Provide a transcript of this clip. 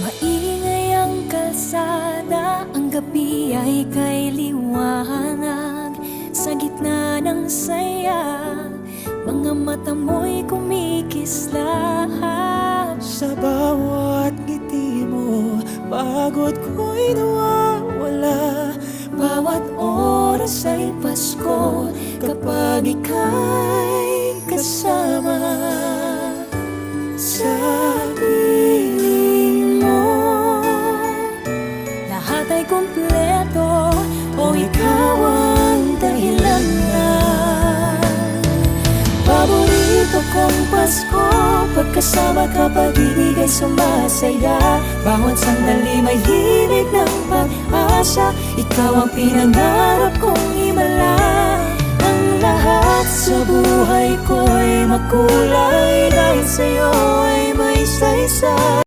Maingay ang kalsada, ang gabi ay kay liwanag. Sa gitna ng saya, mga mata mo'y kumikislap. Sa bawat ngiti mo, pagod ko'y nawawala. Bawat oras ay Pasko kapag ika'y kasama. Sa piling mo, lahat ay kumpleto, o ikaw ang dahilan na. Paborito kong Pasko, pagkasama ka, pag-ibig ay sumasaya. Bawat sandali may himig ng pag-asa, ikaw ang pinangarap kong himala. Ang lahat sa buhay ko'y makulay, dahil sa'yo ay may saysay.